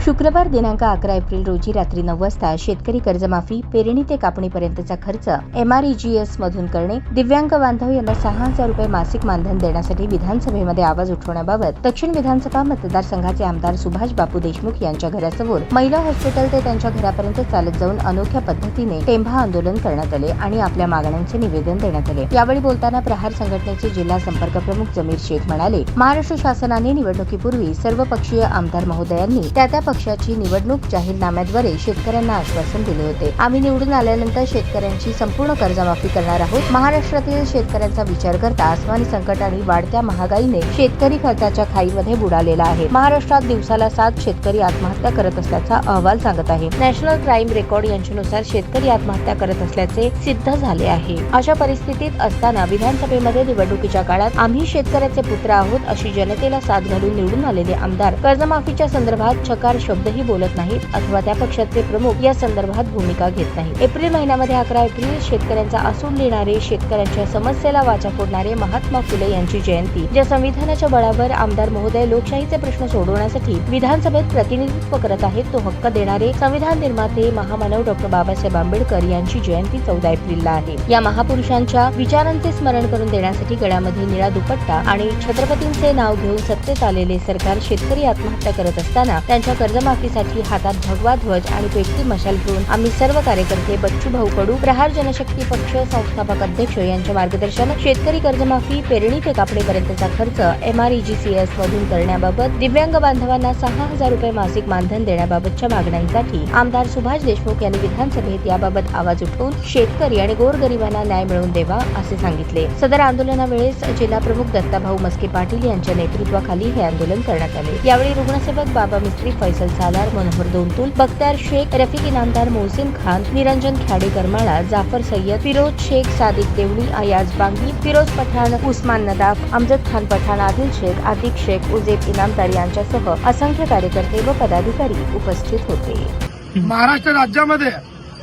शुक्रवार दिनांक 11 एप्रिल रोजी रात्री 9 वाजता शेतकरी कर्जमाफी पेरणी ते कापणीपर्यंतचा खर्च MREGS मधून करणे, दिव्यांग बांधव यांना 6,000 रुपये मासिक मानधन देण्यासाठी विधानसभेमध्ये आवाज उठवण्याबाबत दक्षिण विधानसभा मतदारसंघाचे आमदार सुभाष बापू देशमुख यांच्या घरासमोर महिला हॉस्पिटल ते त्यांच्या घरापर्यंत चालत जाऊन अनोख्या पद्धतीने टेंभा आंदोलन करण्यात आले आणि आपल्या मागण्यांचे निवेदन देण्यात आले। यावेळी बोलताना प्रहार संघटनेचे जिल्हा संपर्क प्रमुख जमीर शेख म्हणाले, महाराष्ट्र शासनाने निवडणुकीपूर्वी सर्वपक्षीय आमदार महोदयांनी त्या पक्षाची निवडणूक जाहीरनाम्याद्वारे शेतकऱ्यांना आश्वासन दिले होते। आम्ही निवडून आल्यानंतर शेतकऱ्यांची संपूर्ण कर्जमाफी करणार आहोत। महाराष्ट्रातील शेतकऱ्यांचा विचार करता आसमानी संकट आणि वाढत्या महागाईने शेतकरी खर्चाच्या खाईमध्ये बुडालेला आहे। महाराष्ट्रात दिवसाला 7 शेतकरी आत्महत्या करत असल्याचा अहवाल सांगत आहे। नॅशनल क्राईम रेकॉर्ड यांच्यानुसार शेतकरी आत्महत्या करत असल्याचे सिद्ध झाले आहे। अशा परिस्थितीत असताना विधानसभेमध्ये निवडणुकीच्या काळात आम्ही शेतकऱ्याचे पुत्र आहोत अशी जनतेला साथ घालून निवडून आलेले आमदार कर्जमाफीच्या संदर्भात चकार शब्दही बोलत नाहीत अथवा त्या पक्षाचे प्रमुख या संदर्भात भूमिका घेत नाहीत। एप्रिल महिन्यामध्ये 11 एप्रिल शेतकऱ्यांचा असूड लिहिणारे, शेतकऱ्यांच्या समस्येला वाचा फोडणारे महात्मा फुले यांची जयंती, ज्या संविधानाच्या बळावर आमदार महोदय लोकशाहीचे प्रश्न सोडवण्यासाठी विधानसभेत प्रतिनिधित्व करत आहेत, तो हक्क देणारे संविधान निर्माते महामानव डॉ. बाबासाहेब आंबेडकर यांची जयंती 14 एप्रिलला आहे। या महापुरुषांच्या विचारांचे स्मरण करून देण्यासाठी गळ्यामध्ये निळा दुपट्टा आणि छत्रपतींचे नाव घेऊन सत्तेत आलेले सरकार शेतकरी आत्महत्या करत असताना त्यांच्या कर्जमाफीसाठी हातात भगवा ध्वज आणि पेटती मशाल घेऊन आम्ही सर्व कार्यकर्ते बच्चू भाऊ कडू, प्रहार जनशक्ती पक्ष संस्थापक अध्यक्ष यांच्या मार्गदर्शनात शेतकरी कर्जमाफी पेरणी ते कापणीपर्यंतचा खर्च MREGS मधून करण्याबाबत, दिव्यांग बांधवांना 6,000 रुपये मासिक मानधन देण्याबाबतच्या मागण्यांसाठी आमदार सुभाष देशमुख यांनी विधानसभेत याबाबत आवाज उठवून शेतकरी आणि गोरगरिबांना न्याय मिळवून द्यावा असे सांगितले। सदर आंदोलनावेळेस जिल्हा प्रमुख दत्ताभाऊ मस्के पाटील यांच्या नेतृत्वाखाली हे आंदोलन करण्यात आले। यावेळी रुग्णसेवक बाबा मिस्त्री, फैसल सालार, मनोहर दोंतुल, बख्तियार शेख, रफिक इनामदार, मोहसिन खान, निरंजन ख्याडे करमाळा, जाफर सय्यद, फिरोज शेख, सादिक देवणी, अयाज बांगी, फिरोज पठाण, उस्मान नदाफ, अमजद खान पठाण, आदिल शेख, आतिक शेख, उजेब इनामदार यांच्यासह असंख्य कार्यकर्ते व पदाधिकारी उपस्थित होते। महाराष्ट्र राज्यामध्ये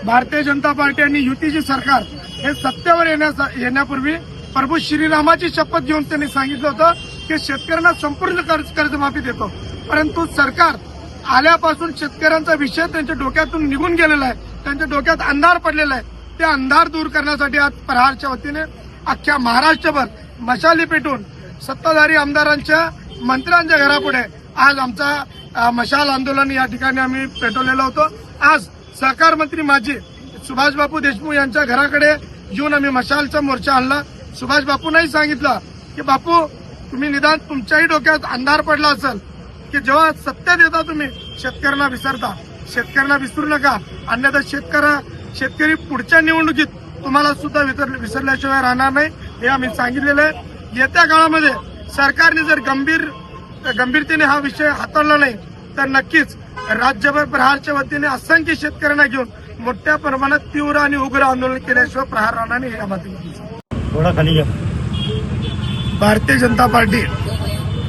भारतीय जनता पार्टी आणि युतीचे सरकार हे सत्तेवर येण्यापूर्वी प्रभू श्रीरामाची शपथ घेऊन त्यांनी सांगितलं होतं की शेतकऱ्यांना संपूर्ण कर्जमाफी देतो, परंतु सरकार आल्यापासून शेतकऱ्यांचा विषय त्यांच्या डोक्यातून निघून गेलेला आहे, त्यांच्या डोक्यात अंधार पडलेला आहे। ते अंधार दूर करण्यासाठी आज प्रहारच्या वतीने अख्ख्या महाराष्ट्रभर मशाली पेटून सत्ताधारी आमदारांच्या, मंत्र्यांच्या घरापुढे आज आमचा मशाल आंदोलन या ठिकाणी आम्ही पेटवलेलं होतं। आज सहकार मंत्री माजी सुभाष बापू देशमुख यांच्या घराकडे येऊन आम्ही मशालचा मोर्चा आणला। सुभाष बापूंनाही सांगितलं की बापू, तुम्ही निदान तुमच्याही डोक्यात अंधार पडला असेल की जेव्हा सत्तेत येता तुम्ही शेतकऱ्यांना विसरता, शेतकऱ्यांना विसरू नका, अन्यथा शेतकरी पुढच्या निवडणुकीत तुम्हाला सुद्धा विसरल्याशिवाय राहणार नाही, हे आम्ही सांगितलेलं आहे। येत्या काळामध्ये सरकारने जर गंभीरतेने हा विषय हाताळला नाही तर नक्कीच राज्यभर प्रहारच्या वतीने असंख्य शेतकऱ्यांना घेऊन मोठ्या प्रमाणात तीव्र आणि उग्र आंदोलन केल्याशिवाय प्रहार राहणार नाही, हे माध्यमातून थोडा खाली घ्या। भारतीय जनता पार्टी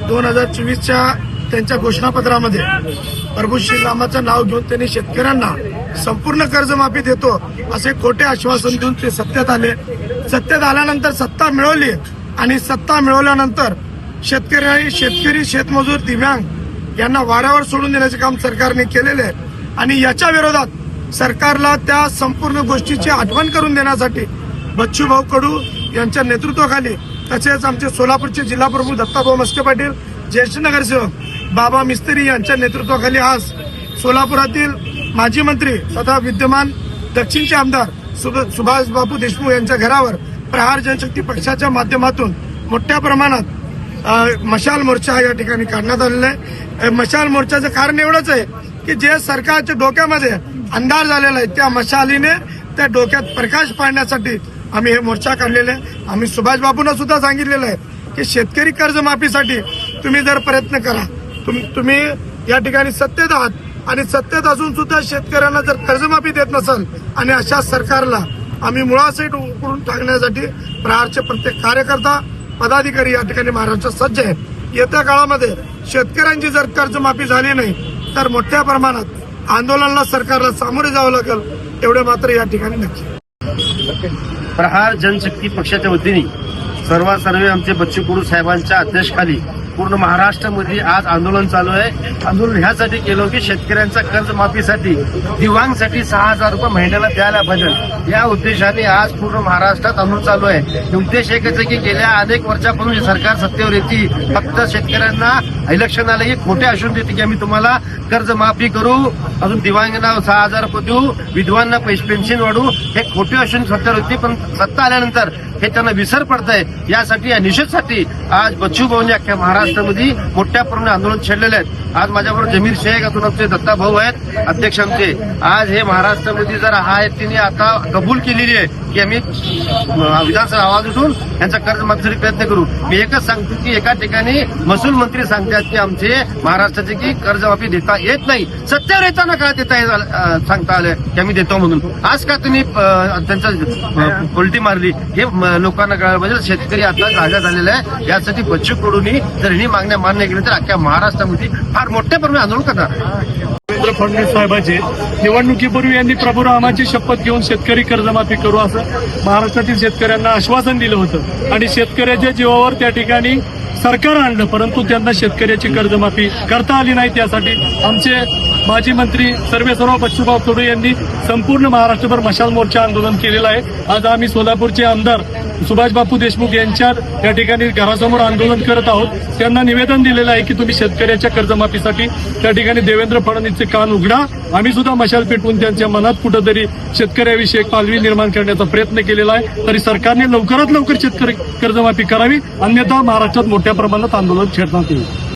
2024च्या त्यांच्या घोषणापत्रामध्ये प्रभू श्रीरामाचं नाव घेऊन त्यांनी शेतकऱ्यांना संपूर्ण कर्जमाफी देतो असे खोटे आश्वासन देऊन ते सत्तेत आले। सत्तेत आल्यानंतर सत्ता मिळवली आणि सत्ता मिळवल्यानंतर शेतकरी, शेतमजूर, दिव्यांग यांना वाऱ्यावर सोडून देण्याचे काम सरकारने केलेले आहे आणि याच्या विरोधात सरकारला त्या संपूर्ण गोष्टीची आठवण करून देण्यासाठी बच्चू भाऊ कडू यांच्या नेतृत्वाखाली, तसेच आमचे सोलापूरचे जिल्हा प्रमुख दत्ताभाऊ मस्के पाटील, ज्येष्ठ नगरसेवक बाबा मिस्त्री यांच्या नेतृत्वाखाली आज सोलापुरातील माजी मंत्री तथा विद्यमान दक्षिणचे आमदार सुभाष बापू देशमुख यांच्या घरावर प्रहार जनशक्ती पक्षाच्या माध्यमातून मोठ्या प्रमाणात मशाल मोर्चा या ठिकाणी काढण्यात आलेला आहे। मशाल मोर्चाचं कारण एवढंच आहे की जे सरकारच्या डोक्यामध्ये अंधार झालेला आहे त्या मशालीने त्या डोक्यात प्रकाश पाडण्यासाठी आम्ही हे मोर्चा काढलेला आहे। आम्ही सुभाष बापूंना सुद्धा सांगितलेलं आहे की शेतकरी कर्जमाफीसाठी तुम्ही जर प्रयत्न करा, तुम्ही या ठिकाणी सत्तेत आहात आणि सत्तेत असून सुद्धा शेतकऱ्यांना जर कर्जमाफी देत नसाल आणि अशा सरकारला आम्ही मुळासहित उकळून टाकण्यासाठी प्रहारचे प्रत्येक कार्यकर्ता, पदाधिकारी या ठिकाणी महाराष्ट्रात सज्ज आहेत। येत्या काळामध्ये शेतकऱ्यांची जर कर्जमाफी झाली नाही तर मोठ्या प्रमाणात आंदोलनाला सरकारला सामोरे जावं लागेल, एवढे मात्र या ठिकाणी नक्की। प्रहार जनशक्ती पक्षाच्या वतीने सर्व आमचे बच्चू कडू साहेबांच्या अध्यक्षतेखाली पूर्ण महाराष्ट्रामध्ये आज आंदोलन चालू आहे. आंदोलन ह्यासाठी केलं की शेतकऱ्यांच्या कर्जमाफीसाठी दिव्यांगसाठी 6,000 रुपये महिन्याला द्यायला पाहिजे या उद्देशाने आज पूर्ण महाराष्ट्रात आंदोलन चालू आहे. उद्देश एकच आहे की गेल्या अनेक वर्षापासून जे सरकार सत्तेवर येते फक्त शेतकऱ्यांना इलेक्शन आलं की खोटे आश्वासन देते की आम्ही तुम्हाला कर्जमाफी करू, अजून दिव्यांगांना 6,000 रुपये देऊ, विधवांना पेन्शन वाढू, हे खोटे आश्वासन सत्तेवर होती. पण सत्ता आल्यानंतर हे त्यांना विसर पडतंय. यासाठी या निषेधासाठी आज बच्चू भाऊंनी अख्ख्या महाराष्ट्रामध्ये मोठ्या प्रमाणात आंदोलन छेडलेले आहेत. आज माझ्याबरोबर जमीर शेख अजून आमचे दत्ता भाऊ आहेत अध्यक्ष आमचे. आज हे महाराष्ट्रामध्ये जर आहेत तिने आता कबूल केलेली आहे की आम्ही विधानसभा आवाज उठून यांचा कर्जमाफीसाठी प्रयत्न करू. मी एकच सांगतो की एका ठिकाणी महसूल मंत्री सांगतात की आमचे महाराष्ट्राचे की कर्जमाफी देता येत नाही. सत्तेवर येताना का सांगता आलं की आम्ही देतो म्हणून. आज का तुम्ही त्यांचा पलटी मारली हे लोकांना कळायला पाहिजे. शेतकरी आता जागा झालेला आहे. यासाठी बच्चू कडूंनी जर ही मागण्या मान्य केल्या तर अख्ख्या महाराष्ट्रामध्ये फार मोठ्या प्रमाणात आंदोलन करणार. देवेंद्र फडणवीस साहेबांचे निवडणुकीपूर्वी यांनी प्रभू रामाची शपथ घेऊन शेतकरी कर्जमाफी करू असं महाराष्ट्रातील शेतकऱ्यांना आश्वासन दिलं होतं आणि शेतकऱ्याच्या जीवावर त्या ठिकाणी सरकार आणलं, परंतु त्यांना शेतकऱ्याची कर्जमाफी करता आली नाही. त्यासाठी आमचे माजी मंत्री सर्वेसर्वा बच्चूभाऊ कडू यांनी संपूर्ण महाराष्ट्रभर मशाल मोर्चा आंदोलन केलेलं आहे. आज आम्ही सोलापूरचे आमदार सुभाष बापू देशमुख यांच्या या ठिकाणी घरासमोर आंदोलन करत आहोत. त्यांना निवेदन दिलेलं आहे की तुम्ही शेतकऱ्याच्या कर्जमाफीसाठी त्या ठिकाणी देवेंद्र फडणवीसचे कान उघडा. आम्ही सुद्धा मशाल पेटवून त्यांच्या मनात कुठंतरी शेतकऱ्याविषयी एक पालवी निर्माण करण्याचा प्रयत्न केलेला आहे. तरी सरकारने लवकरात लवकर शेतकरी कर्जमाफी करावी, अन्यथा महाराष्ट्रात मोठ्या प्रमाणात आंदोलन छेडण्यात येईल.